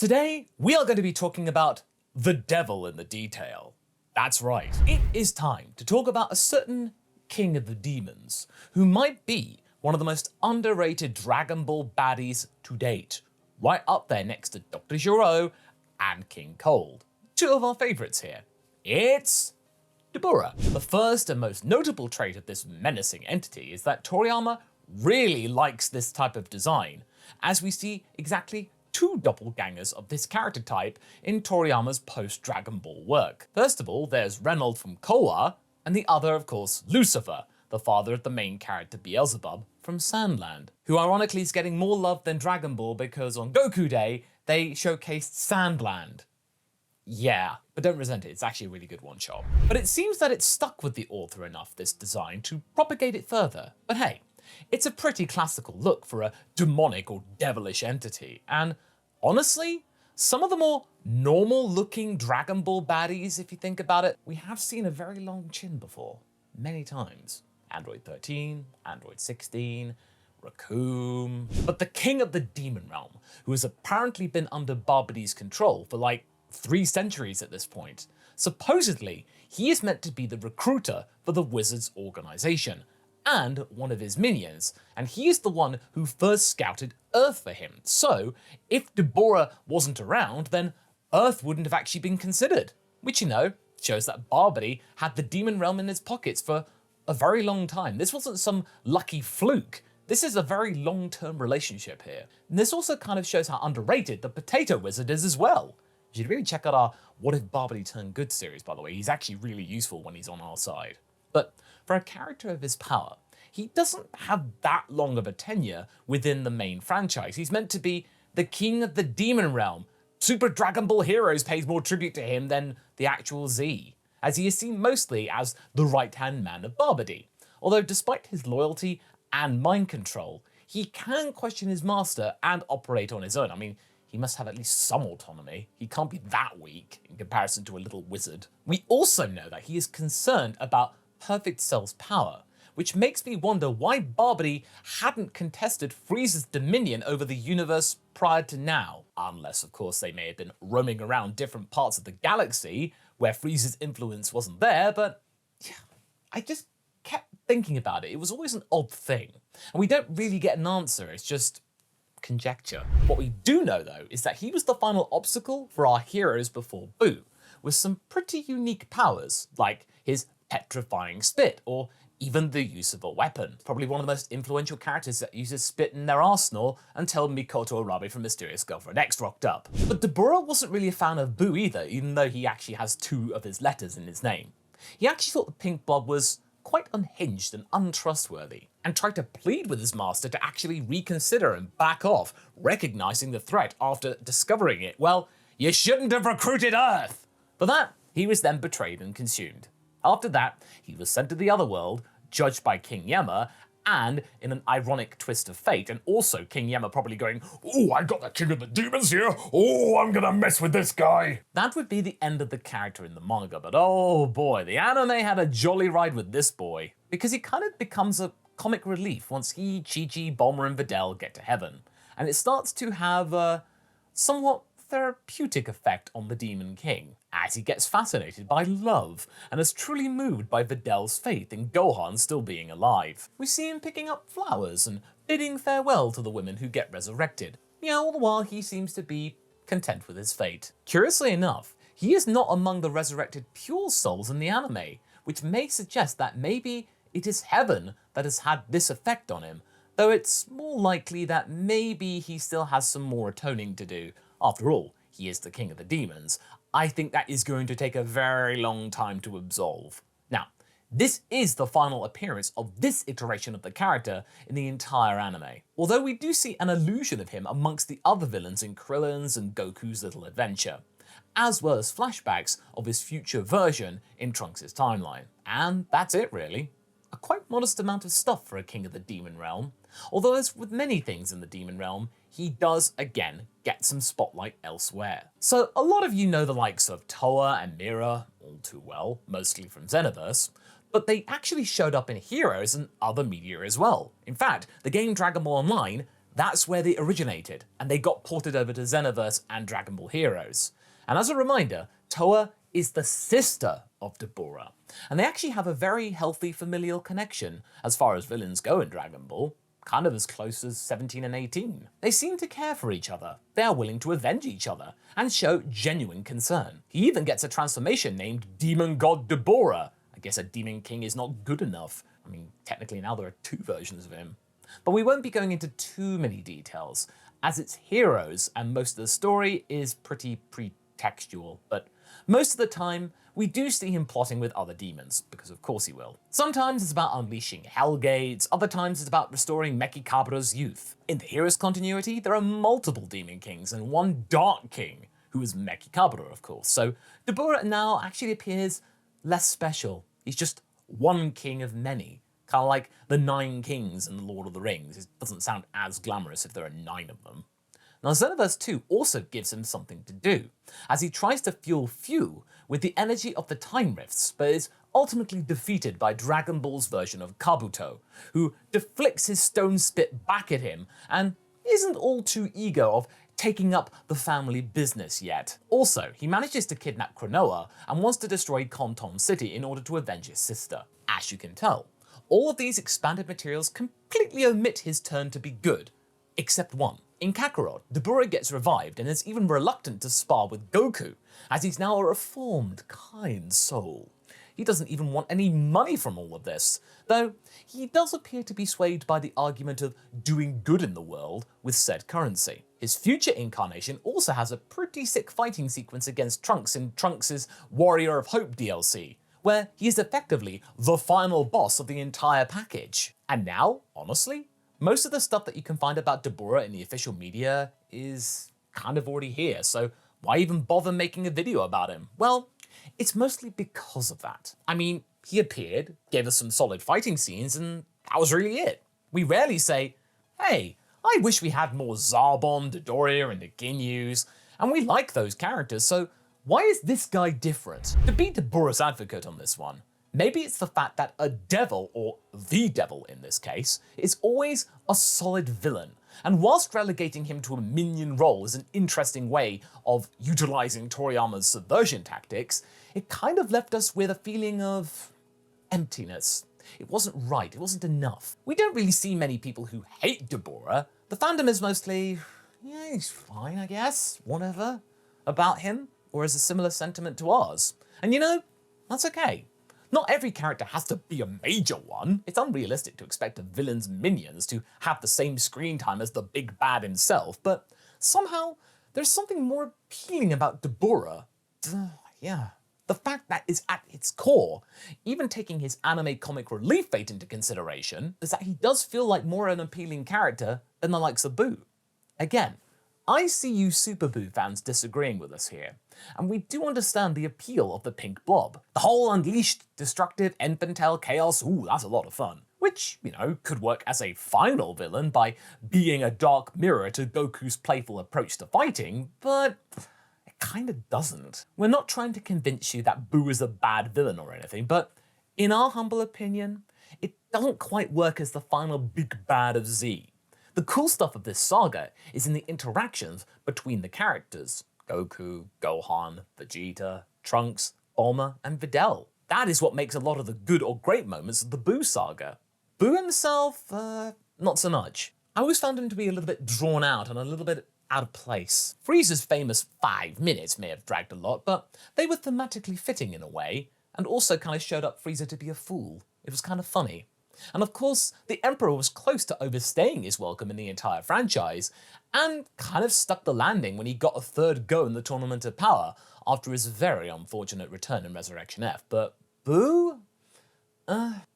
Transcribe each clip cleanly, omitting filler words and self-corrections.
Today, we are going to be talking about the devil in the detail. That's right, it is time to talk about a certain king of the demons, who might be one of the most underrated Dragon Ball baddies to date, right up there next to Dr. Gero and King Cold, two of our favourites here. It's Dabura. The first and most notable trait of this menacing entity is that Toriyama really likes this type of design, as we see exactly two doppelgangers of this character type in Toriyama's post-Dragon Ball work. First of all, there's Reynold from Kowa, and the other, of course, Lucifer, the father of the main character Beelzebub from Sandland, who ironically is getting more love than Dragon Ball because on Goku Day, they showcased Sandland. Yeah, but don't resent it, it's actually a really good one-shot. But it seems that it stuck with the author enough, this design, to propagate it further. But hey, it's a pretty classical look for a demonic or devilish entity, and honestly, some of the more normal-looking Dragon Ball baddies, if you think about it, we have seen a very long chin before, many times. Android 13, Android 16, Raccoon. But the king of the demon realm, who has apparently been under Babidi's control for like 3 centuries at this point, supposedly he is meant to be the recruiter for the wizard's organization, and one of his minions, and he is the one who first scouted Earth for him. So if Dabura wasn't around, then Earth wouldn't have actually been considered, which, you know, shows that Babidi had the demon realm in his pockets for a very long time. This wasn't some lucky fluke. This is a very long-term relationship here. And this also kind of shows how underrated the Potato Wizard is as well. You should really check out our What If Babidi Turned Good series, by the way. He's actually really useful when he's on our side. But for a character of his power, he doesn't have that long of a tenure within the main franchise. He's meant to be the king of the demon realm. Super Dragon Ball Heroes pays more tribute to him than the actual Z, as he is seen mostly as the right-hand man of Babidi. Although despite his loyalty and mind control, he can question his master and operate on his own. I mean, he must have at least some autonomy. He can't be that weak in comparison to a little wizard. We also know that he is concerned about Perfect Cell's power, which makes me wonder why Babidi hadn't contested Frieza's dominion over the universe prior to now. Unless, of course, they may have been roaming around different parts of the galaxy where Frieza's influence wasn't there, but yeah, I just kept thinking about it. It was always an odd thing, and we don't really get an answer, it's just conjecture. What we do know, though, is that he was the final obstacle for our heroes before Boo, with some pretty unique powers, like his petrifying spit, or even the use of a weapon. Probably one of the most influential characters that uses spit in their arsenal until Mikoto Arabe from Mysterious Girlfriend X rocked up. But Dabura wasn't really a fan of Boo either, even though he actually has 2 of his letters in his name. He actually thought the pink blood was quite unhinged and untrustworthy, and tried to plead with his master to actually reconsider and back off, recognizing the threat after discovering it. Well, you shouldn't have recruited Earth! For that, he was then betrayed and consumed. After that, he was sent to the other world, judged by King Yama, and in an ironic twist of fate, and also King Yama probably going, "Oh, I got the king of the demons here, oh, I'm gonna mess with this guy." That would be the end of the character in the manga, but oh boy, the anime had a jolly ride with this boy, because he kind of becomes a comic relief once he, Chi-Chi, Bulma, and Videl get to heaven, and it starts to have a somewhat therapeutic effect on the Demon King, as he gets fascinated by love and is truly moved by Videl's faith in Gohan still being alive. We see him picking up flowers and bidding farewell to the women who get resurrected. Yeah, all the while he seems to be content with his fate. Curiously enough, he is not among the resurrected pure souls in the anime, which may suggest that maybe it is heaven that has had this effect on him, though it's more likely that maybe he still has some more atoning to do. After all, he is the king of the demons. I think that is going to take a very long time to absolve. Now, this is the final appearance of this iteration of the character in the entire anime, although we do see an allusion of him amongst the other villains in Krillin's and Goku's Little Adventure, as well as flashbacks of his future version in Trunks' timeline. And that's it really. A quite modest amount of stuff for a king of the demon realm, although as with many things in the demon realm, he does again get some spotlight elsewhere. So a lot of you know the likes of Toa and Mira all too well, mostly from Xenoverse, but they actually showed up in Heroes and other media as well. In fact, the game Dragon Ball Online That's where they originated, and they got ported over to Xenoverse and Dragon Ball Heroes. And as a reminder, Toa is the sister of Dabura, and they actually have a very healthy familial connection as far as villains go in Dragon Ball, kind of as close as 17 and 18. They seem to care for each other, they are willing to avenge each other, and show genuine concern. He even gets a transformation named Demon God Dabura. I guess a Demon King is not good enough. I mean, technically now there are 2 versions of him. But we won't be going into too many details, as it's Heroes and most of the story is pretty pretextual, but most of the time, we do see him plotting with other demons, because of course he will. Sometimes it's about unleashing Hellgates, other times it's about restoring Mechikabura's youth. In the Heroes continuity, there are multiple Demon Kings and one Dark King, who is Mechikabura of course, so Dabura now actually appears less special. He's just one king of many, kind of like the 9 kings in The Lord of the Rings. It doesn't sound as glamorous if there are 9 of them. Now Xenoverse 2 also gives him something to do, as he tries to fuel Fu with the energy of the Time Rifts, but is ultimately defeated by Dragon Ball's version of Kabuto, who deflects his stone spit back at him and isn't all too eager of taking up the family business yet. Also, he manages to kidnap Cronoa and wants to destroy Konton City in order to avenge his sister. As you can tell, all of these expanded materials completely omit his turn to be good, except one. In Kakarot, Dabura gets revived and is even reluctant to spar with Goku, as he's now a reformed, kind soul. He doesn't even want any money from all of this, though he does appear to be swayed by the argument of doing good in the world with said currency. His future incarnation also has a pretty sick fighting sequence against Trunks in Trunks' Warrior of Hope DLC, where he is effectively the final boss of the entire package. And now, honestly, most of the stuff that you can find about Dabura in the official media is kind of already here, so why even bother making a video about him? Well, it's mostly because of that. I mean, he appeared, gave us some solid fighting scenes, and that was really it. We rarely say, hey, I wish we had more Zarbon, Dodoria, and the Ginyus, and we like those characters, so why is this guy different? To be Dabura's advocate on this one, maybe it's the fact that a devil, or the devil in this case, is always a solid villain. And whilst relegating him to a minion role is an interesting way of utilizing Toriyama's subversion tactics, it kind of left us with a feeling of emptiness. It wasn't right, it wasn't enough. We don't really see many people who hate Dabura. The fandom is mostly, yeah, he's fine, I guess, whatever, about him, or has a similar sentiment to ours. And you know, that's okay. Not every character has to be a major one. It's unrealistic to expect a villain's minions to have the same screen time as the big bad himself, but somehow there's something more appealing about Dabura. Yeah. The fact that is at its core, even taking his anime comic relief fate into consideration, is that he does feel like more an appealing character than the likes of Boo. Again, I see you Super Boo fans disagreeing with us here, and we do understand the appeal of the pink blob. The whole unleashed, destructive, infantile chaos, ooh, that's a lot of fun. Which, you know, could work as a final villain by being a dark mirror to Goku's playful approach to fighting, but it kinda doesn't. We're not trying to convince you that Boo is a bad villain or anything, but in our humble opinion, it doesn't quite work as the final big bad of Z. The cool stuff of this saga is in the interactions between the characters. Goku, Gohan, Vegeta, Trunks, Bulma, and Videl. That is what makes a lot of the good or great moments of the Boo saga. Boo himself, not so much. I always found him to be a little bit drawn out and a little bit out of place. Frieza's famous 5 minutes may have dragged a lot, but they were thematically fitting in a way, and also kind of showed up Frieza to be a fool. It was kind of funny. And of course, the Emperor was close to overstaying his welcome in the entire franchise, and kind of stuck the landing when he got a third go in the Tournament of Power after his very unfortunate return in Resurrection F. But Boo?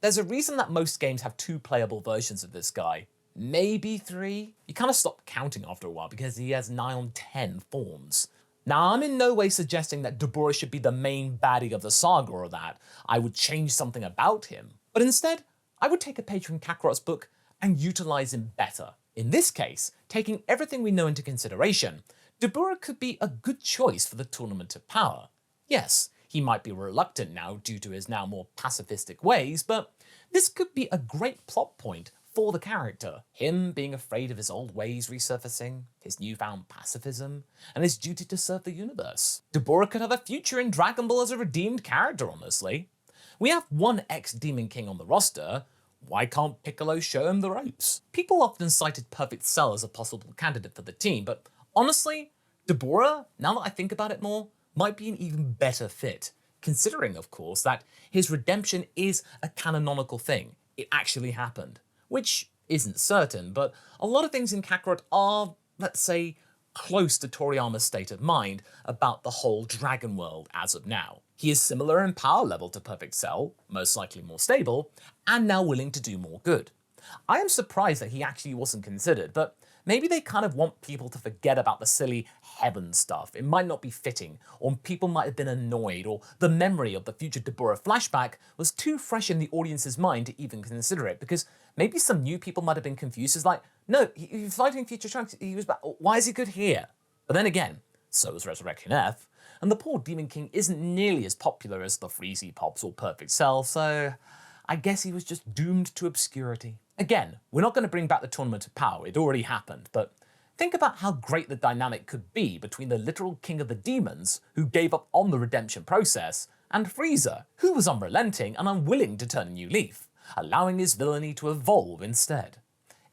There's a reason that most games have 2 playable versions of this guy. Maybe 3? You kind of stop counting after a while because he has 9 on 10 forms. Now, I'm in no way suggesting that Dabura should be the main baddie of the saga or that I would change something about him, but instead, I would take a page from Kakarot's book and utilize him better. In this case, taking everything we know into consideration, Dabura could be a good choice for the Tournament of Power. Yes, he might be reluctant now due to his now more pacifistic ways, but this could be a great plot point for the character. Him being afraid of his old ways resurfacing, his newfound pacifism, and his duty to serve the universe. Dabura could have a future in Dragon Ball as a redeemed character, honestly. We have one ex-Demon King on the roster. Why can't Piccolo show him the ropes? People often cited Perfect Cell as a possible candidate for the team, but honestly, Dabura, now that I think about it more, might be an even better fit, considering, of course, that his redemption is a canonical thing. It actually happened, which isn't certain, but a lot of things in Kakarot are, let's say, close to Toriyama's state of mind about the whole Dragon world as of now. He is similar in power level to Perfect Cell, most likely more stable, and now willing to do more good. I am surprised that he actually wasn't considered, but maybe they kind of want people to forget about the silly heaven stuff. It might not be fitting, or people might have been annoyed, or the memory of the future Dabura flashback was too fresh in the audience's mind to even consider it, because maybe some new people might have been confused as like, no, he was fighting future Trunks, he was back, why is he good here? But then again, so was Resurrection F, and the poor Demon King isn't nearly as popular as the Freezy Pops or Perfect Cell, so I guess he was just doomed to obscurity. Again, we're not going to bring back the Tournament of Power, it already happened, but think about how great the dynamic could be between the literal King of the Demons, who gave up on the redemption process, and Frieza, who was unrelenting and unwilling to turn a new leaf, allowing his villainy to evolve instead.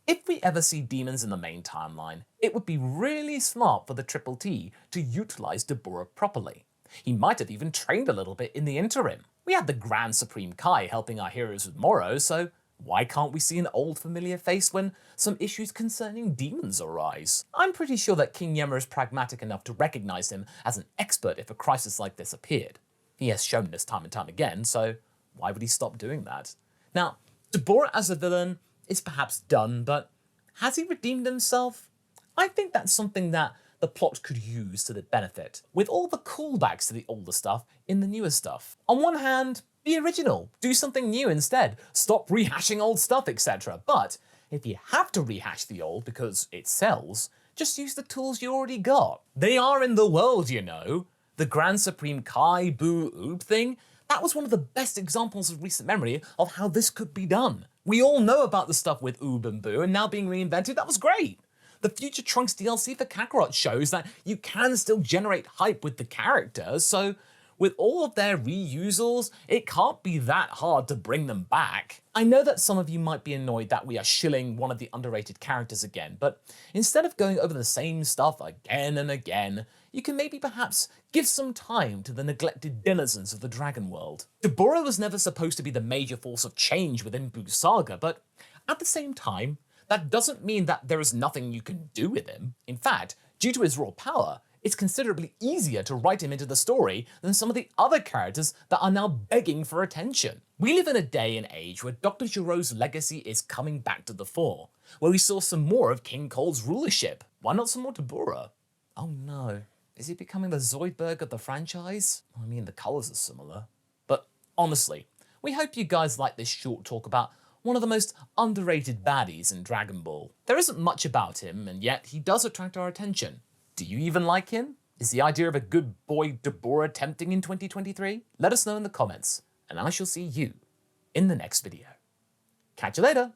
If we ever see demons in the main timeline, it would be really smart for the Triple T to utilize Dabura properly. He might have even trained a little bit in the interim. We had the Grand Supreme Kai helping our heroes with Moro, so why can't we see an old familiar face when some issues concerning demons arise? I'm pretty sure that King Yemma is pragmatic enough to recognize him as an expert if a crisis like this appeared. He has shown this time and time again, so why would he stop doing that? Now, Dabura as a villain is perhaps done, but has he redeemed himself? I think that's something that the plot could use to their benefit, with all the callbacks to the older stuff in the newer stuff. On one hand, be original, do something new instead, stop rehashing old stuff, etc. But if you have to rehash the old because it sells, just use the tools you already got. They are in the world, you know. The Grand Supreme Kai Boo Oob thing, that was one of the best examples of recent memory of how this could be done. We all know about the stuff with Oob and Boo and now being reinvented, that was great. The Future Trunks DLC for Kakarot shows that you can still generate hype with the characters, so with all of their reusals, it can't be that hard to bring them back. I know that some of you might be annoyed that we are shilling one of the underrated characters again, but instead of going over the same stuff again and again, you can maybe perhaps give some time to the neglected denizens of the Dragon World. Dabura was never supposed to be the major force of change within Boo's saga, but at the same time, that doesn't mean that there is nothing you can do with him. In fact, due to his raw power, it's considerably easier to write him into the story than some of the other characters that are now begging for attention. We live in a day and age where Dr. Giro's legacy is coming back to the fore, where we saw some more of King Cold's rulership. Why not some more Dabura? Oh no, is he becoming the Zoidberg of the franchise? I mean, the colors are similar. But honestly, we hope you guys like this short talk about one of the most underrated baddies in Dragon Ball. There isn't much about him, and yet he does attract our attention. Do you even like him? Is the idea of a good boy Dabura tempting in 2023? Let us know in the comments, and I shall see you in the next video. Catch you later!